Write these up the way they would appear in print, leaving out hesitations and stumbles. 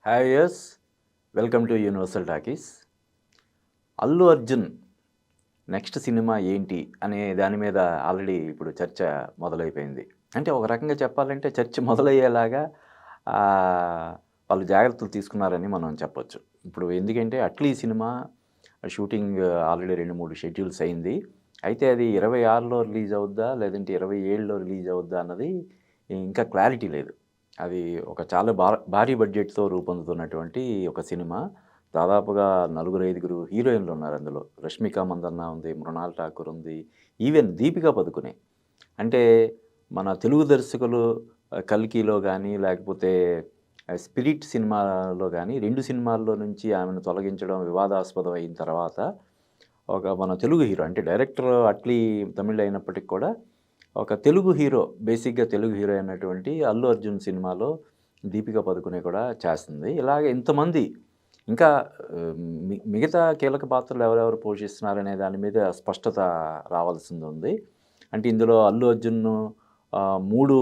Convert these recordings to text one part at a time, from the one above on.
Hi yes welcome to Universal Talkies. Allu Arjun next cinema ఏంటి అనే దాని మీద ఆల్రెడీ ఇప్పుడు చర్చ మొదలైపోయింది. అంటే ఒక రకంగా చెప్పాలంటే చర్చ మొదలయ్యేలాగా ఆహ్, వాళ్ళు జాగ్రత్తలు తీసుకున్నారని మనం చెప్పొచ్చు. ఇప్పుడు ఎందుకంటే 'Atlee' cinema shooting already 2, 3 schedules అయింది. అయితే అది 26లో రిలీజ్ అవుద్దా? లేదంటే 27లో రిలీజ్ అవుద్దా? అన్నది ఇంకా క్లారిటీ లేదు. అది ఒక చాలా భారీ బడ్జెట్‌తో రూపొందుతున్నటువంటి ఒక సినిమా. దాదాపుగా నలుగురు, ఐదుగురు హీరోయిన్‌లున్నారు అందులో. 'రష్మిక మందన్న' ఉంది, 'మృణాల్ ఠాకూర్' ఉంది, ఈవెన్ 'దీపికా పదుకునే'. అంటే మన తెలుగు దర్శకులు 'కల్కిలో' గానీ, లేకపోతే 'స్పిరిట్' సినిమాలో గానీ 2 సినిమాల్లో నుంచి ఆమెను తొలగించడం వివాదాస్పదం అయిన తర్వాత, ఒక మన తెలుగు హీరో అంటే డైరెక్టర్ 'అట్లీ' తమిళ్ అయినప్పటికి కూడా ఒక తెలుగు హీరో, బేసిక్‌గా తెలుగు హీరో అయినటువంటి 'అల్లు అర్జున్' సినిమాలో 'దీపిక పదుకునే' కూడా చేస్తుంది. ఇలాగ ఇంతమంది ఇంకా మిగతా కీలక పాత్రలు ఎవరెవరు పోషిస్తున్నారనే దాని మీద స్పష్టత రావాల్సిందుంది. అంటే ఇందులో 'అల్లు అర్జున్' 3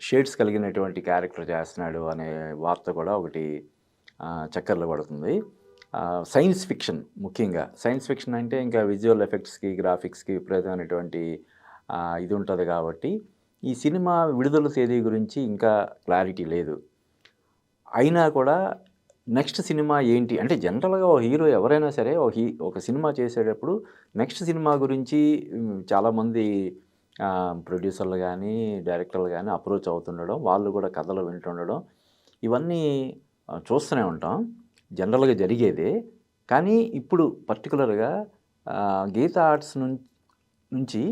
షేడ్స్ కలిగినటువంటి క్యారెక్టర్ చేస్తున్నాడు అనే వార్త కూడా ఒకటి చక్కర్లు కొడుతుంది. సైన్స్ ఫిక్షన్ ముఖ్యంగా. సైన్స్ ఫిక్షన్ అంటే ఇంకా విజువల్ ఎఫెక్ట్స్‌కి, గ్రాఫిక్స్‌కి విపరీతమైనటువంటి ఇది ఉంటది కాబట్టి, ఈ సినిమా విడుదల తేదీ గురించి ఇంకా క్లారిటీ లేదు. అయినా కూడా నెక్స్ట్ సినిమా ఏంటి? అంటే జనరల్‌గా ఓ హీరో ఎవరైనా సరే ఒక సినిమా చేసేటప్పుడు నెక్స్ట్ సినిమా గురించి చాలామంది ప్రొడ్యూసర్‌లు గానీ, డైరెక్టర్‌లు గానీ అప్రోచ్ అవుతుండడం, వాళ్ళు కూడా కథలు వింటుండడం, ఇవన్నీ చూస్తూనే ఉంటాం. జనరల్‌గా జరిగేదే. కానీ ఇప్పుడు పర్టిక్యులర్‌గా గీతా ఆర్ట్స్ నుంచి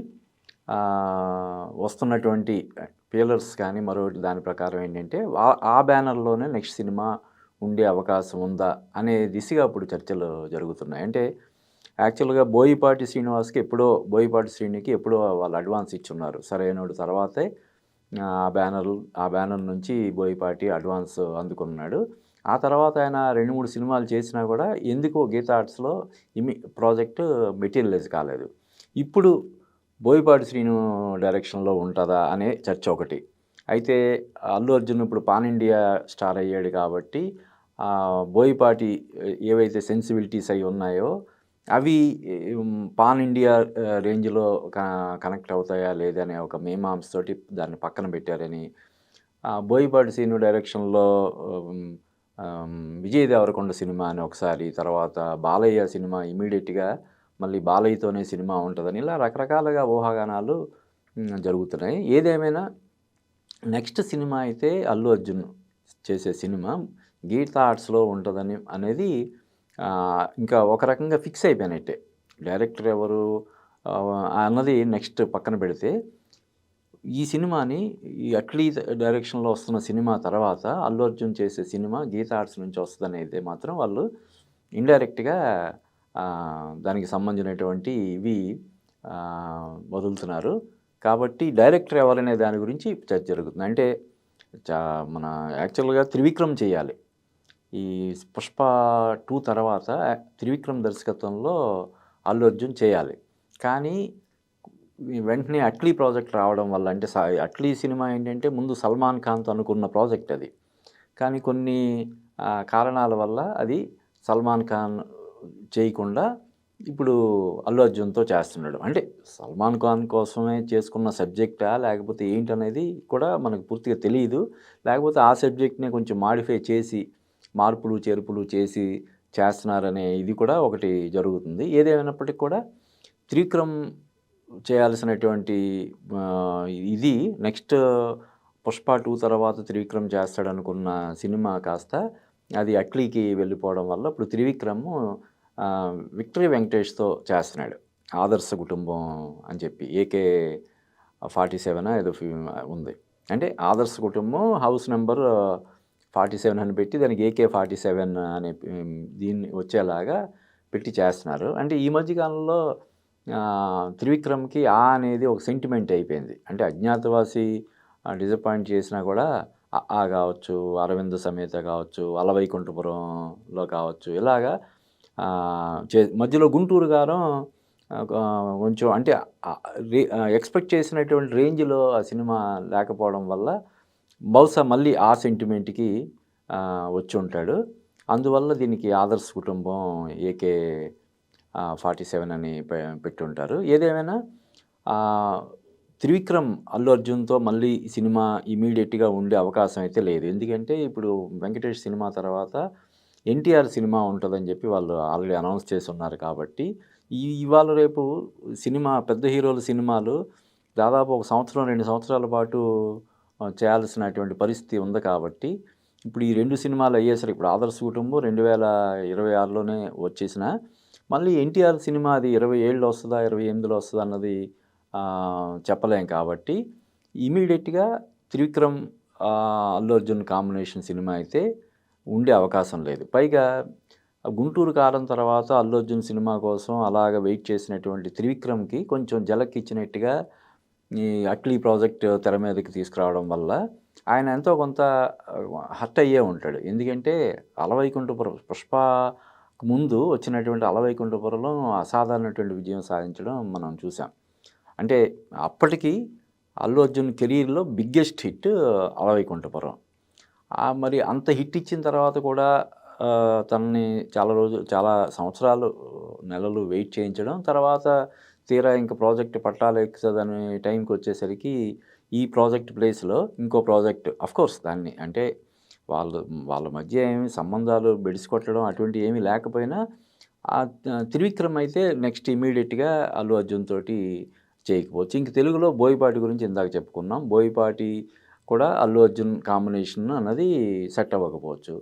వస్తున్నటువంటి ఫీలర్స్ కానీ మరొకటి దాని ప్రకారం ఏంటంటే ఆ బ్యానర్‌లోనే నెక్స్ట్ సినిమా ఉండే అవకాశం ఉందా అనే దిశగా ఇప్పుడు చర్చలు జరుగుతున్నాయి. అంటే యాక్చువల్‌గా బోయపాటి శ్రీనుకి ఎప్పుడో వాళ్ళు అడ్వాన్స్ ఇచ్చున్నారు. సరైనోడు తర్వాతే ఆ బ్యానర్ నుంచి బోయపాటి అడ్వాన్స్ అందుకున్నాడు. ఆ తర్వాత ఆయన 2, 3 సినిమాలు చేసినా కూడా ఎందుకో గీతా ఆర్ట్స్‌లో ప్రాజెక్ట్ మెటీరియలైజ్ కాలేదు. ఇప్పుడు బోయపాటి శ్రీను డైరెక్షన్‌లో ఉంటదా అనే చర్చ ఒకటి. అయితే అల్లు అర్జున్ ఇప్పుడు పాన్ ఇండియా స్టార్ అయ్యాడు కాబట్టి బోయపాటి ఏవైతే సెన్సిబిలిటీస్ అయి ఉన్నాయో అవి పాన్ ఇండియా రేంజ్‌లో కనెక్ట్ అవుతాయా లేదా అనే ఒక మీమాంసతోటి దాన్ని పక్కన పెట్టారని, బోయపాటి శ్రీను డైరెక్షన్‌లో హ్మ్, విజయ్ దేవరకొండ సినిమా అని ఒకసారి, తర్వాత బాలయ్య సినిమా ఇమ్మీడియేట్‌గా మళ్ళీ బాలయ్యతోనే సినిమా ఉంటదని, ఇలా రకరకాలుగా ఊహాగానాలు జరుగుతున్నాయి. ఏదేమైనా నెక్స్ట్ సినిమా అయితే అల్లు అర్జున్ చేసే సినిమా గీతా ఆర్ట్స్‌లో ఉంటదని అనేది ఇంకా ఒక రకంగా ఫిక్స్ అయిపోయినట్టే. డైరెక్టర్ ఎవరు అన్నది నెక్స్ట్ పక్కన పెడితే, ఈ సినిమాని ఈ 'అట్లీ' డైరెక్షన్‌లో వస్తున్న సినిమా తర్వాత అల్లు అర్జున్ చేసే సినిమా గీతా ఆర్ట్స్ నుంచి వస్తదనేది మాత్రం వాళ్ళు ఇండైరెక్ట్‌గా దానికి సంబంధించినటువంటి ఇవి వదులుతున్నారు. కాబట్టి డైరెక్టర్ ఎవరనే దాని గురించి చర్చ జరుగుతుంది. అంటే చా మన యాక్చువల్‌గా త్రివిక్రమ్ చేయాలి. ఈ 'పుష్ప 2' తర్వాత త్రివిక్రమ్ దర్శకత్వంలో అల్లు అర్జున్ చేయాలి. కానీ వెంటనే 'అట్లీ' ప్రాజెక్ట్ రావడం వల్ల, అంటే 'అట్లీ' సినిమా ఏంటంటే ముందు సల్మాన్ ఖాన్‌తో అనుకున్న ప్రాజెక్ట్ అది. కానీ కొన్ని కారణాల వల్ల అది సల్మాన్ ఖాన్ చేయకుండా ఇప్పుడు అల్లు అర్జున్‌తో చేస్తున్నాడు. అంటే సల్మాన్ ఖాన్ కోసమే చేసుకున్న సబ్జెక్టా? లేకపోతే ఏంటనేది కూడా మనకు పూర్తిగా తెలీదు. లేకపోతే ఆ సబ్జెక్ట్‌నే కొంచెం మాడిఫై చేసి, మార్పులు, చేర్పులు చేసి చేస్తున్నారనే ఇది కూడా ఒకటి జరుగుతుంది. ఏదేమైనప్పటికి కూడా త్రివిక్రమ్ చేయాల్సినటువంటి ఇది నెక్స్ట్ 'పుష్ప 2' తర్వాత త్రివిక్రమ్ చేస్తాడనుకున్న సినిమా కాస్త అది 'అట్లీకి' వెళ్ళిపోవడం వల్ల ఇప్పుడు త్రివిక్రమ్ విక్టరీ వెంకటేష్‌తో చేస్తున్నాడు. 'ఆదర్శ కుటుంబం' అని చెప్పి 'ఏకే 47' ఏదో ఉంది. అంటే 'ఆదర్శ కుటుంబం' హౌస్ నంబర్ 47 అని పెట్టి దానికి 'ఏకే 47' అనే దీన్ని వచ్చేలాగా పెట్టి చేస్తున్నారు. అంటే ఈ మధ్య కాలంలో త్రివిక్రమ్‌కి అనేది ఒక సెంటిమెంట్ అయిపోయింది. అంటే 'అజ్ఞాతవాసి' డిసప్పాయింట్ చేసినా కూడా 'అ.ఆ' కావచ్చు, 'అరవింద సమేత' కావచ్చు, 'అలవైకుంఠపురంలో' కావచ్చు, ఇలాగా మధ్యలో 'గుంటూరు గారం' కొంచెం అంటే ఎక్స్‌పెక్ట్ చేసినటువంటి రేంజ్‌లో ఆ సినిమా లేకపోవడం వల్ల బహుశా మళ్ళీ ఆ సెంటిమెంట్‌కి వచ్చి ఉంటాడు. అందువల్ల దీనికి ఆదర్శ్ కుటుంబం ఏకే 47 అని పెట్టుంటారు. ఏదేమైనా త్రివిక్రమ్ అల్లు అర్జున్‌తో మళ్ళీ ఈ సినిమా ఇమ్మీడియేట్‌గా ఉండే అవకాశం అయితే లేదు. ఎందుకంటే ఇప్పుడు వెంకటేష్ సినిమా తర్వాత ఎన్టీఆర్ సినిమా ఉంటదని చెప్పి వాళ్ళు ఆల్రెడీ అనౌన్స్ చేసున్నారు కాబట్టి, ఇవాళ రేపు సినిమా పెద్ద హీరోల సినిమాలు దాదాపు 1 సంవత్సరం, 2 సంవత్సరాల పాటు చేయాల్సినటువంటి పరిస్థితి ఉంది కాబట్టి, ఇప్పుడు ఈ 2 సినిమాలు అయ్యేసరికి ఇప్పుడు 'ఆదర్శ్ కుటుంబం' 2026లోనే వచ్చేసినా, మళ్ళీ ఎన్టీఆర్ సినిమా అది 27లో వస్తదా, 28లో వస్తదా అన్నది చెప్పలేం కాబట్టి, ఇమ్మీడియేట్‌గా త్రివిక్రమ్ అల్లు అర్జున్ కాంబినేషన్ సినిమా అయితే ఉండే అవకాశం లేదు. పైగా 'గుంటూరు కారం' తర్వాత అల్లు అర్జున్ సినిమా కోసం అలాగ వెయిట్ చేసినటువంటి త్రివిక్రమ్‌కి కొంచెం ఝలక్ ఇచ్చినట్టుగా ఈ 'అట్లీ' ప్రాజెక్ట్ తెర మీదకి తీసుకురావడం వల్ల ఆయన ఎంతో కొంత హర్ట్ అయ్యే ఉంటాడు. ఎందుకంటే 'అలవైకుంఠపురం' పుష్పకు ముందు వచ్చినటువంటి 'అలవైకుంఠపురంలో' అసాధారణమైనటువంటి విజయం సాధించడం మనం చూసాం. అంటే అప్పటికి అల్లు అర్జున్ కెరీర్‌లో బిగ్గెస్ట్ హిట్ 'అలవైకుంఠపురం'. మరి అంత హిట్ ఇచ్చిన తర్వాత కూడా తనని చాలా సంవత్సరాలు, నెలలు వెయిట్ చేయించడం. తర్వాత తీరా ఇంక ప్రాజెక్ట్ పట్టాలెక్కుతదనే టైంకొచ్చేసరికి ఈ ప్రాజెక్ట్ ప్లేస్‌లో ఇంకో ప్రాజెక్ట్ ఆఫ్‌కోర్స్ దాన్ని అంటే వాళ్ళ మధ్య ఏమి సంబంధాలు బెడిసికొట్టడం అటువంటివి ఏమీ లేకపోయినా త్రివిక్రమ్ అయితే నెక్స్ట్ ఇమ్మీడియేట్‌గా అల్లు అర్జున్ తోటి చేయకపోవచ్చు. ఇంక తెలుగులో 'బోయపాటి' గురించి ఇందాక చెప్పుకున్నాం. 'బోయపాటి' కూడా అల్లు అర్జున్ కాంబినేషన్ అన్నది సెట్ అవ్వకపోవచ్చు.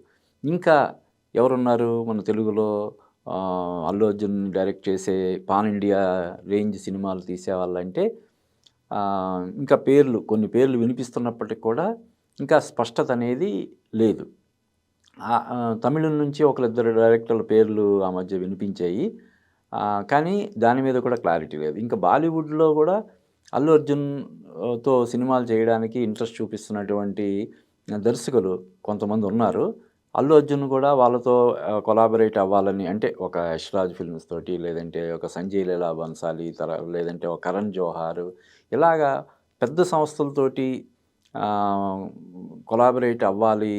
ఇంకా ఎవరున్నారు మన తెలుగులో అల్లు అర్జున్ డైరెక్ట్ చేసే పాన్ ఇండియా రేంజ్ సినిమాలు తీసేవాళ్ళంటే ఇంకా కొన్ని పేర్లు వినిపిస్తున్నప్పటికి కూడా ఇంకా స్పష్టత అనేది లేదు. తమిళం నుంచి ఒకళ్ళిద్దరు డైరెక్టర్ల పేర్లు ఆ మధ్య వినిపించాయి. కానీ దాని మీద కూడా క్లారిటీ లేదు. ఇంకా బాలీవుడ్‌లో కూడా అల్లు అర్జున్‌తో సినిమాలు చేయడానికి ఇంట్రెస్ట్ చూపిస్తున్నటువంటి దర్శకులు కొంతమంది ఉన్నారు. అల్లు అర్జున్ కూడా వాళ్ళతో కొలాబరేట్ అవ్వాలని అంటే ఒక 'యష్ రాజ్ ఫిల్మ్స్' తోటి లేదంటే ఒక 'సంజయ్ లీలా బన్సాలి' లేదంటే ఒక 'కరణ్ జోహార్' ఇలాగా పెద్ద సంస్థలతోటి కొలాబరేట్ అవ్వాలి.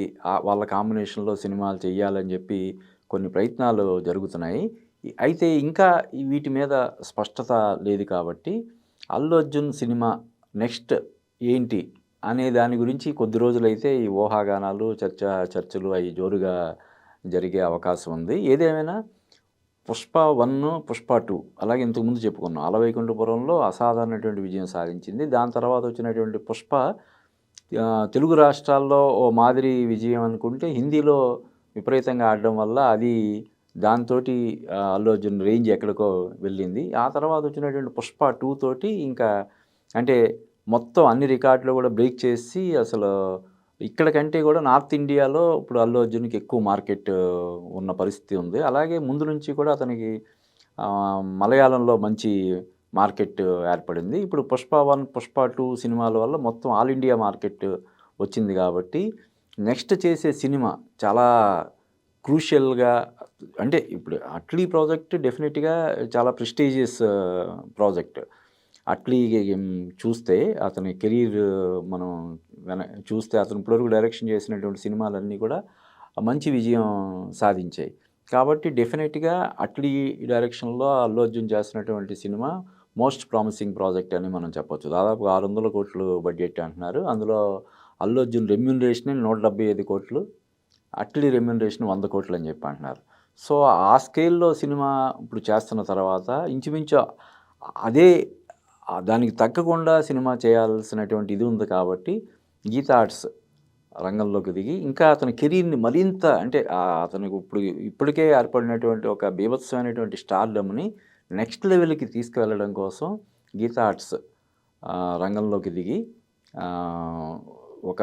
వాళ్ళ కాంబినేషన్‌లో సినిమాలు చేయాలని చెప్పి కొన్ని ప్రయత్నాలు జరుగుతున్నాయి. అయితే ఇంకా వీటి మీద స్పష్టత లేదు కాబట్టి అల్లు అర్జున్ సినిమా నెక్స్ట్ ఏంటి అనే దాని గురించి కొద్ది రోజులైతే ఈ ఊహాగానాలు, చర్చలు అవి జోరుగా జరిగే అవకాశం ఉంది. ఏదేమైనా 'పుష్ప 1', 'పుష్ప 2' అలాగే ఇంతకుముందు చెప్పుకున్నాం. 'అలవైకుంఠపురంలో' అసాధారణమైనటువంటి విజయం సాధించింది. దాని తర్వాత వచ్చినటువంటి 'పుష్ప' తెలుగు రాష్ట్రాల్లో ఓ మాదిరి విజయం అనుకుంటే హిందీలో విపరీతంగా ఆడడం వల్ల అది దాంతోటి అల్లు అర్జున్ రేంజ్ ఎక్కడికో వెళ్ళింది. ఆ తర్వాత వచ్చినటువంటి 'పుష్ప 2' తోటి ఇంకా అంటే మొత్తం అన్ని రికార్డులు కూడా బ్రేక్ చేసి అసలు ఇక్కడ కంటే కూడా నార్త్ ఇండియాలో ఇప్పుడు అల్లు అర్జున్‌కి ఎక్కువ మార్కెట్ ఉన్న పరిస్థితి ఉంది. అలాగే ముందు నుంచి కూడా అతనికి మలయాళంలో మంచి మార్కెట్ ఏర్పడింది. ఇప్పుడు 'పుష్ప 1', 'పుష్ప 2' సినిమాల వల్ల మొత్తం ఆల్ ఇండియా మార్కెట్ వచ్చింది కాబట్టి నెక్స్ట్ చేసే సినిమా చాలా క్రూషియల్‌గా అంటే ఇప్పుడు 'అట్లీ' ప్రాజెక్ట్ డెఫినెట్‌గా చాలా ప్రెస్టీజియస్ ప్రాజెక్ట్. 'అట్లీ' చూస్తే అతని కెరీర్ మనం చూస్తే అతను ఇప్పటివరకు డైరెక్షన్ చేసినటువంటి సినిమాలన్నీ కూడా మంచి విజయం సాధించాయి. కాబట్టి డెఫినెట్‌గా 'అట్లీ' డైరెక్షన్‌లో అల్లు అర్జున్ చేస్తున్నటువంటి సినిమా మోస్ట్ ప్రామిసింగ్ ప్రాజెక్ట్ అని మనం చెప్పొచ్చు. దాదాపు 600 కోట్లు బడ్జెట్ అంటున్నారు. అందులో అల్లు అర్జున్ రెమ్యూనరేషనే 175 కోట్లు. 'అట్లీ' రెమ్యూనరేషన్ 100 కోట్లు అని చెప్పి అంటున్నారు. సో, ఆ స్కేల్‌లో సినిమా ఇప్పుడు చేస్తున్న తర్వాత ఇంచుమించు అదే దానికి తగ్గకుండా సినిమా చేయాల్సినటువంటి ఇది ఉంది కాబట్టి గీతా ఆర్ట్స్ రంగంలోకి దిగి ఇంకా అతని కెరీర్‌ని మరింత అంటే అతనికి ఇప్పటికే ఏర్పడినటువంటి ఒక బీభత్సమైనటువంటి స్టార్‌డమ్‌ని నెక్స్ట్ లెవెల్‌కి తీసుకువెళ్ళడం కోసం గీతా ఆర్ట్స్ రంగంలోకి దిగి ఒక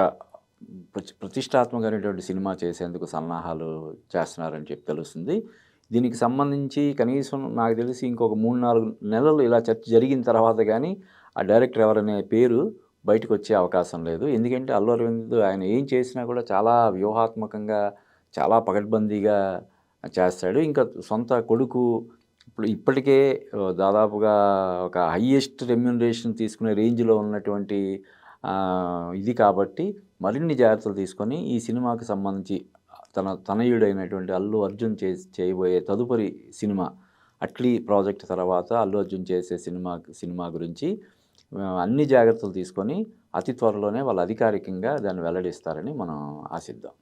ప్రతిష్టాత్మకమైనటువంటి సినిమా చేసేందుకు సన్నాహాలు చేస్తున్నారని చెప్పి తెలుస్తుంది. దీనికి సంబంధించి కనీసం నాకు తెలిసి ఇంకొక 3, 4 నెలలు ఇలా చర్చ జరిగిన తర్వాత కానీ ఆ డైరెక్టర్ ఎవరనే పేరు బయటకు వచ్చే అవకాశం లేదు. ఎందుకంటే అల్లు అరవింద్ ఆయన ఏం చేసినా కూడా చాలా వ్యూహాత్మకంగా, చాలా పకడ్బందీగా చేస్తాడు. ఇంకా సొంత కొడుకు ఇప్పటికే దాదాపుగా ఒక హైయెస్ట్ రెమ్యూనరేషన్ తీసుకునే రేంజ్‌లో ఉన్నటువంటి ఇది కాబట్టి మరిన్ని జాగ్రత్తలు తీసుకొని ఈ సినిమాకి సంబంధించి తనయుడైనటువంటి అల్లు అర్జున్ చేయబోయే తదుపరి సినిమా 'అట్లీ' ప్రాజెక్ట్ తర్వాత అల్లు అర్జున్ చేసే సినిమా గురించి అన్ని జాగ్రత్తలు తీసుకొని అతి త్వరలోనే వాళ్ళు అధికారికంగా దాన్ని వెల్లడిస్తారని మనం ఆశిద్దాం.